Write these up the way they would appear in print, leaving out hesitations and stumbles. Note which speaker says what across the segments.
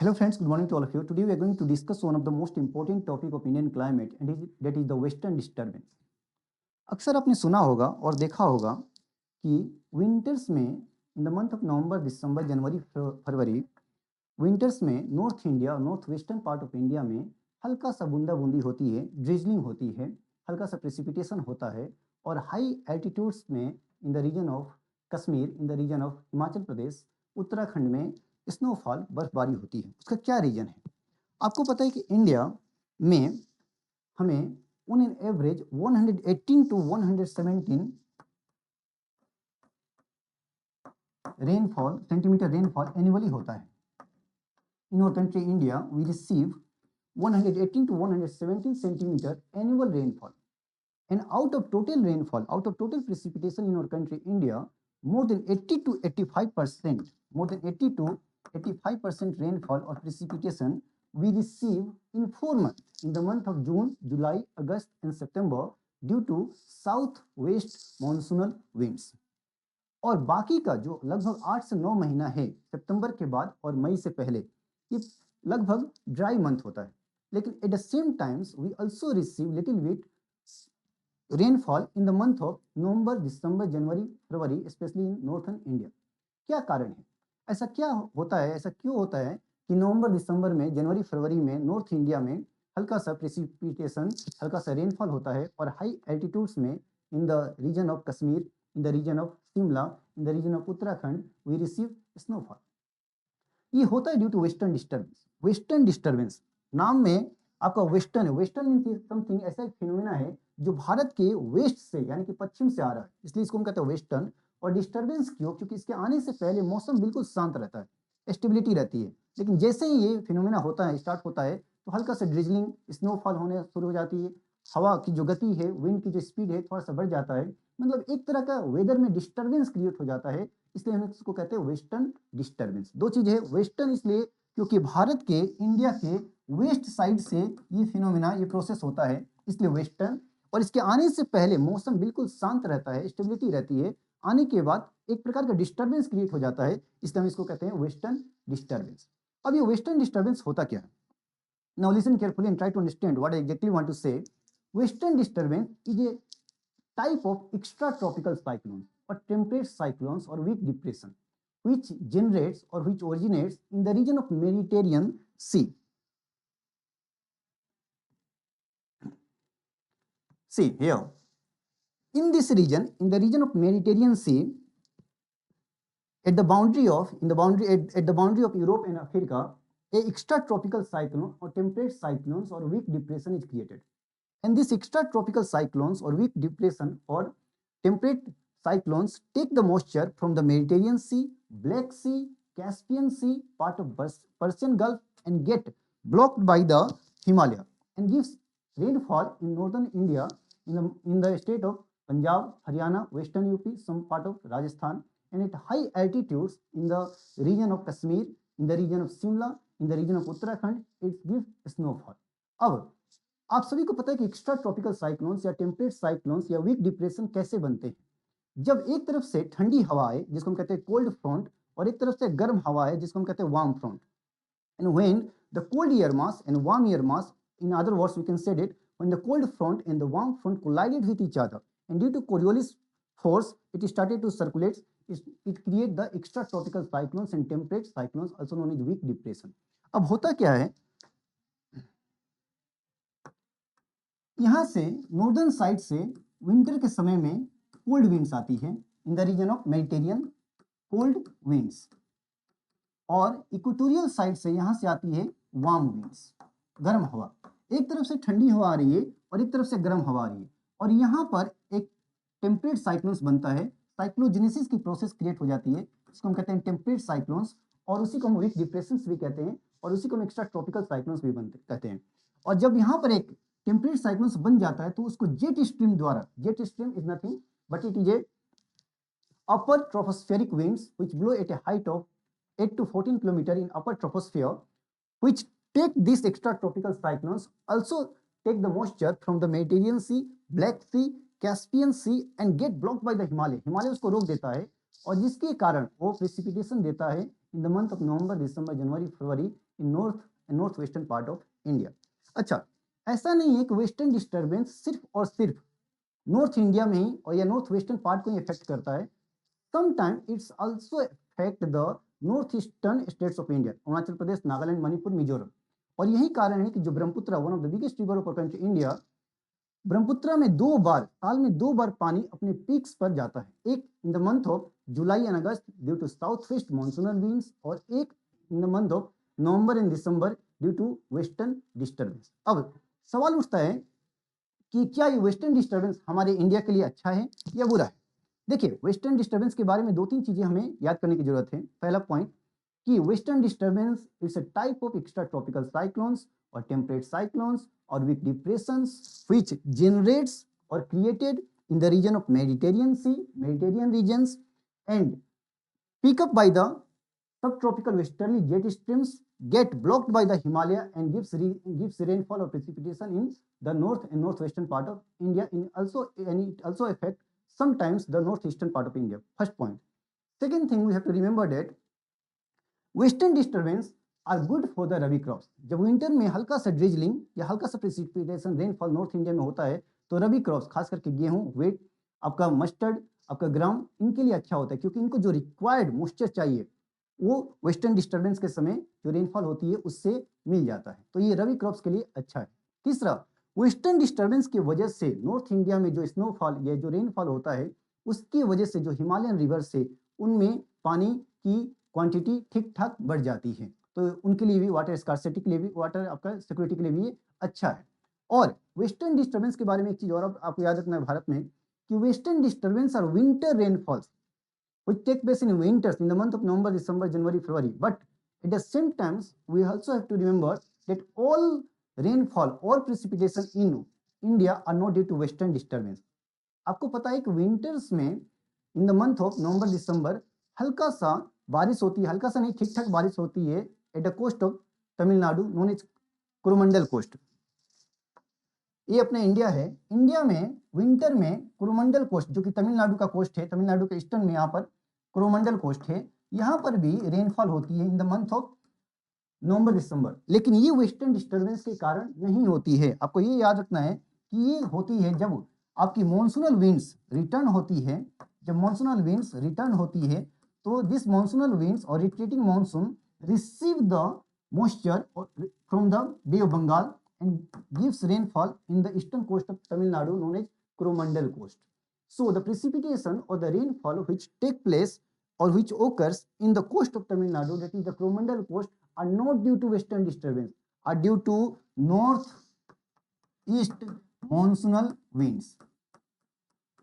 Speaker 1: Hello friends, good morning to all of you. Today we are going to discuss one of the most important topic of Indian climate and that is the western disturbance. अक्सर आपने सुना होगा और देखा होगा कि winters में in the month of November, December, January, February winters में नॉर्थ इंडिया और north western part of India में हल्का सा बूंदाबूंदी होती है, ड्रिजलिंग होती है, हल्का सा प्रेसिपिटेशन होता है और हाई एल्टीट्यूड्स में in the region of Kashmir, in the region of Himachal Pradesh, Uttarakhand में स्नोफॉल, बर्फबारी होती है। उसका क्या रीजन है? आपको पता है कि इंडिया में हमें on an average 118 to 117 rainfall, centimetre rainfall annually होता है। In our country India, we receive 118 to 117 centimeter annual rainfall. And out of total rainfall, out of total precipitation in our country India, more than 80 to 85%, more than 80 to 85% rainfall or precipitation we receive in 4 months, in the month of June, July, August and September due to southwest monsoonal winds. और बाकी का जो लगभग 8 से 9 महीना है, सितंबर के बाद और मई से पहले, ये लगभग ड्राई मंथ होता है। लेकिन at the same times we also receive little bit rainfall in the month of November, December, January, February, specially in northern India. क्या कारण है? ऐसा क्या होता है, ऐसा क्यों होता है कि नवंबर, दिसंबर में, जनवरी, फरवरी में नॉर्थ इंडिया में हल्का सा प्रेसिपिटेशन, हल्का सा रेनफॉल होता है और हाई एल्टीट्यूड्स में in the region of Kashmir, in the region of Shimla, in the region of Uttarakhand, we receive snowfall. ये होता है due to western disturbance. Western disturbance नाम में आपका वेस्टर्न है। वेस्टर्न मीन समथिंग ऐसा एक फिनोमेना है जो भारत के वेस्ट से यानी कि पश्चिम से आ रहा है, इसलिए इसको हम कहते हैं वेस्टर्न। और डिस्टर्बेंस क्यों? क्योंकि इसके आने से पहले मौसम बिल्कुल शांत रहता है, स्टेबिलिटी रहती है। लेकिन जैसे ही ये फिनोमेना होता है, स्टार्ट होता है, तो हल्का सा ड्रिजलिंग, स्नोफॉल होने शुरू हो जाती है, हवा की जो गति है, विंड की जो स्पीड है, थोड़ा सा बढ़ जाता है। मतलब एक तरह का वेदर में डिस्टर्बेंस क्रिएट हो जाता है, इसलिए हम इसको कहते हैं वेस्टर्न डिस्टर्बेंस। दो चीज है, वेस्टर्न इसलिए क्योंकि भारत के, इंडिया के वेस्ट साइड से ये फिनोमेना, ये प्रोसेस होता है, इसलिए वेस्टर्न। और इसके आने से पहले मौसम बिल्कुल शांत रहता है, स्टेबिलिटी रहती है। आने के बाद एक प्रकार का डिस्टर्बेंस क्रिएट हो जाता है, इसलिए हम इसको कहते हैं वेस्टर्न डिस्टर्बेंस। अब ये वेस्टर्न डिस्टर्बेंस होता क्या है? Now listen carefully and try to understand what I exactly want to say. Western disturbance is a type of extratropical cyclones or temperate cyclones or weak depression which generates or which originates in the region of Mediterranean Sea. See here, in this region, in the region of Mediterranean Sea, at the boundary of Europe and Africa, a extratropical cyclone or temperate cyclones or weak depression is created. And these extratropical cyclones or weak depression or temperate cyclones take the moisture from the Mediterranean Sea, Black Sea, Caspian Sea, part of Persian Gulf and get blocked by the Himalaya and gives rainfall in northern India, in the state of Punjab, Haryana, Western UP, some part of Rajasthan, and at high altitudes in the region of Kashmir, in the region of Shimla, in the region of Uttarakhand, it gives snowfall. अब आप सभी को पता है कि extra tropical cyclones या temperate cyclones या week depression कैसे बनते हैं? जब एक तरफ से ठंडी हवा आए, जिसको हम कहते हैं कोल्ड फ्रंट, और एक तरफ से गर्म हवा है, जिसको हम कहते हैं warm front. And when the cold air mass and warm air mass, in other words we can say it, when the cold front and the warm front collided with each other and due to Coriolis force it started to circulate, it create the extra tropical cyclones and temperate cyclones also known as weak depression. अब होता क्या है, यहां से northern side से winter के समय में कोल्ड विंड्स आती है in the region of Mediterranean, cold winds, और इक्वेटोरियल साइड से यहां से आती है वार्म विंड्स, गर्म हवा। एक तरफ से ठंडी हवा आ रही है और एक तरफ से गर्म हवा आ रही है, और यहां पर एक टेम्परेट साइक्लोन्स बनता है, साइक्लोजेनेसिस की प्रोसेस क्रिएट हो जाती है, इसको हम कहते हैं टेम्परेट साइक्लोन्स, और उसी को हम वीक डिप्रेशंस भी कहते हैं, और उसी को हम एक्स्ट्रा ट्रॉपिकल साइक्लोन्स भी कहते हैं। और जब यहाँ पर एक टेम्परेट साइक्लोन्स बन जाता है तो उसको जेट स्ट्रीम द्वारा, jet stream is nothing but it is A upper tropospheric winds which blow at a height of 8 to 14 km in upper troposphere, which take these extra tropical cyclones, also take the moisture from the Mediterranean Sea, Black Sea, Caspian Sea and get blocked by the Himalaya. Himalaya उसको रोक देता है और जिसके कारण वो precipitation देता है in the month of November, December, January, February in north western part of India. अच्छा, ऐसा नहीं है कि वेस्टर्न डिस्टर्बेंस सिर्फ और सिर्फ नॉर्थ इंडिया में ही और या नॉर्थ वेस्टर्न पार्ट को ही इफेक्ट करता है। Sometime it's also affect the north eastern states of India, Arunachal Pradesh, Nagaland, Manipur, Mizoram. और यही कारण है कि जो Brahmaputra, one of the biggest river of country India, Brahmaputra में साल में 2 बार पानी अपने पीक्स पर जाता है। एक in the month of July and August due to south west monsoonal winds, और एक in the month of November and December due to western disturbance. अब सवाल उठता है कि क्या ये वेस्टर्न डिस्टर्बेंस हमारे इंडिया के लिए अच्छा है या बुरा है। देखिए, वेस्टर्न डिस्टर्बेंस के बारे में 2-3 चीजें हमें याद करने की जरूरत है। पहला पॉइंट कि western disturbance it's a type of extra tropical cyclones और टेम्परेट साइक्लोन्स और weak depressions which generates or created in the region of Mediterranean Sea, Mediterranean regions, and pick up by the subtropical westerly jet streams, get blocked by the Himalaya, and gives rainfall or precipitation in the north and northwestern part of India. And it also affects sometimes the northeastern part of India. First point. Second thing, we have to remember that western disturbance are good for the rabi crops. जब winter में हल्का सा drizzling या हल्का सा precipitation rainfall north India में होता है तो रबी क्रॉप्स, खास करके गेहूं, वेट, आपका मस्टर्ड, आपका ग्राम, इनके लिए अच्छा होता है, क्योंकि इनको जो रिक्वायर्ड मॉइस्चर चाहिए वो वेस्टर्न डिस्टर्बेंस के समय जो रेनफॉल होती है उससे मिल जाता है। तो ये रबी क्रॉप्स के लिए अच्छा है। तीसरा, वेस्टर्न डिस्टर्बेंस की वजह से नॉर्थ इंडिया में जो स्नोफॉल या जो रेनफॉल होता है उसकी वजह से जो हिमालयन रिवर से उनमें पानी की क्वांटिटी ठीक ठाक बढ़ जाती है, तो उनके लिए भी, वाटर स्कार्सिटी के लिए भी, वाटर आपका सिक्योरिटी के लिए भी अच्छा है। और वेस्टर्न डिस्टर्बेंस के बारे में एक चीज और आपको याद रखना है भारत में कि western disturbance are winter rainfalls which take place in winters in the month of November, December, January, February. But at the same times, we also have to remember that all rainfall or precipitation in India are not due to western disturbance. आपको पता है कि winters में in the month of November December हल्का सा बारिश होती है, हल्का सा नहीं, ठीक ठाक बारिश होती है at the coast of Tamil Nadu, known as Coromandel coast. ये अपना इंडिया है। इंडिया में विंटर में कोरोमंडल कोस्ट, जो कि तमिलनाडु का कोस्ट है, तमिलनाडु के ईस्टर्न में यहाँ पर कोरोमंडल कोस्ट है, यहाँ पर भी रेनफॉल होती है in the month of November December. लेकिन ये वेस्टर्न डिस्टर्बेंस के कारण नहीं होती है। आपको ये याद रखना है कि ये होती है जब आपकी मॉनसूनल विंड्स रिटर्न होती है। जब मॉनसूनल विंड्स रिटर्न होती है तो दिस मॉनसूनल विंड्स और retreating monsoon receive the moisture from the bay of Bengal and gives rainfall in the eastern coast of Tamil Nadu, known as Coromandel coast. So the precipitation or the rainfall which take place or which occurs in the coast of Tamil Nadu, that is the Coromandel coast, are not due to western disturbance, are due to north-east monsoonal winds.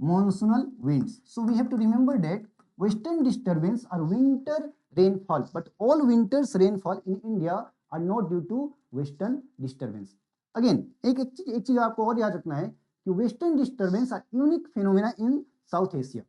Speaker 1: Monsoonal winds. So we have to remember that western disturbance are winter rainfall, but all winters rainfall in India are not due to western disturbance. Again एक चीज आपको और याद रखना है कि western disturbance are unique phenomena in south Asia,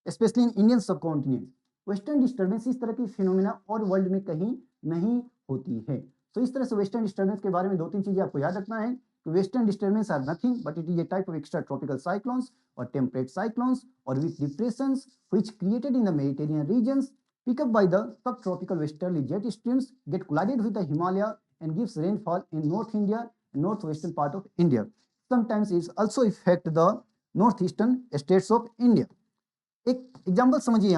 Speaker 1: specially in Indian subcontinent. Western disturbance इस तरह की फिनोमेना और वर्ल्ड में कहीं नहीं होती है। तो इस तरह से वेस्टर्न डिस्टर्बेंस के बारे में 2-3 चीजें आपको याद रखना है कि western disturbance are nothing but it is a type of extra tropical cyclones और टेम्परेट साइक्लोन्स और with depressions which created in the Mediterranean regions, pick up by the subtropical westerly jet streams, get collided with the Himalaya and gives rainfall in North India and northwestern part of India. Sometimes it also affect the northeastern states of India. एक example समझिए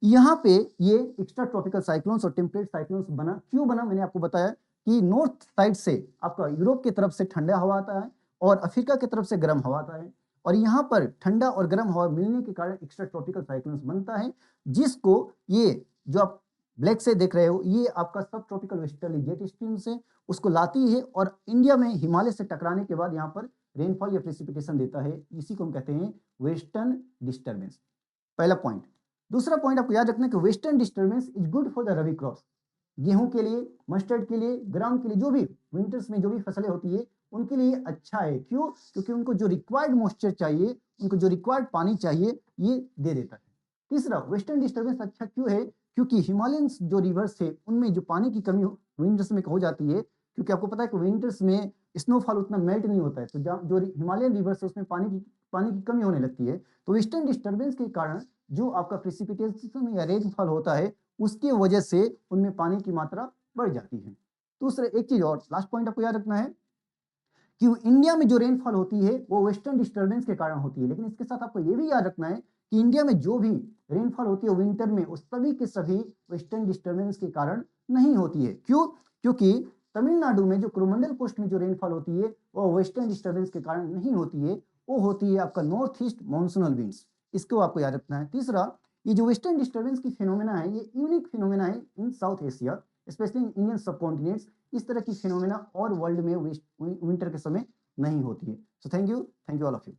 Speaker 1: यहाँ पे ये extra tropical cyclones और temperate cyclones बना क्यों बना। मैंने आपको बताया कि नॉर्थ साइड से आपका यूरोप की तरफ से ठंडा हवा आता है और अफ्रीका की तरफ से गर्म हवा आता है, और यहाँ पर ठंडा और गर्म हवा मिलने के कारण एक्स्ट्रा ट्रॉपिकल साइक्लोन्स बनता है, जिसको ये जो आप ब्लैक से देख रहे हो ये आपका सब ट्रॉपिकल वेस्टर्ली जेट स्ट्रीम से उसको लाती है और इंडिया में हिमालय से टकराने के बाद यहाँ पर रेनफॉल या प्रेसिपिटेशन देता है। इसी को हम कहते हैं वेस्टर्न डिस्टर्बेंस। पहला पॉइंट। दूसरा पॉइंट आपको याद रखना है कि western disturbance is good for the rabi crops. गेहूं के लिए, मस्टर्ड के लिए, ग्राम के लिए, जो भी विंटर्स में जो भी फसलें होती है उनके लिए अच्छा है। क्यों? क्योंकि उनको जो रिक्वायर्ड मॉइस्चर चाहिए, उनको जो रिक्वायर्ड पानी चाहिए, ये दे देता है। तीसरा, वेस्टर्न डिस्टर्बेंस अच्छा क्यों है? क्योंकि हिमालयन जो रिवर्स है उनमें जो पानी की कमी विंटर्स में हो जाती है, क्योंकि आपको पता है कि विंटर्स में स्नोफॉल उतना मेल्ट नहीं होता है, तो जो हिमालयन रिवर्स है उसमें पानी की कमी होने लगती है। तो वेस्टर्न डिस्टर्बेंस के कारण जो आपका प्रेसिपिटेशन या रेनफॉल होता है उसके वजह से उनमें पानी की मात्रा बढ़ जाती है। दूसरा एक चीज और लास्ट पॉइंट आपको याद रखना है कि इंडिया में जो रेनफॉल होती है वो वेस्टर्न डिस्टर्बेंस के कारण होती है, लेकिन इसके साथ आपको ये भी याद रखना है कि इंडिया में जो भी रेनफॉल होती है विंटर में वो सभी के सभी वेस्टर्न डिस्टर्बेंस के कारण नहीं होती है। क्यों? क्योंकि तमिलनाडु में जो कोरोमंडल कोस्ट में जो रेनफॉल होती है वो वेस्टर्न डिस्टर्बेंस के कारण नहीं होती है, वो होती है आपका नॉर्थ ईस्ट मॉनसूनल विंड्स। इसको आपको याद रखना है। तीसरा, ये जो वेस्टर्न डिस्टर्बेंस की फिनोमेना है ये यूनिक फिनोमेना है in south Asia, specially in Indian subcontinents. इस तरह की फिनोमेना और वर्ल्ड में विंटर के समय नहीं होती है। So thank you all of you.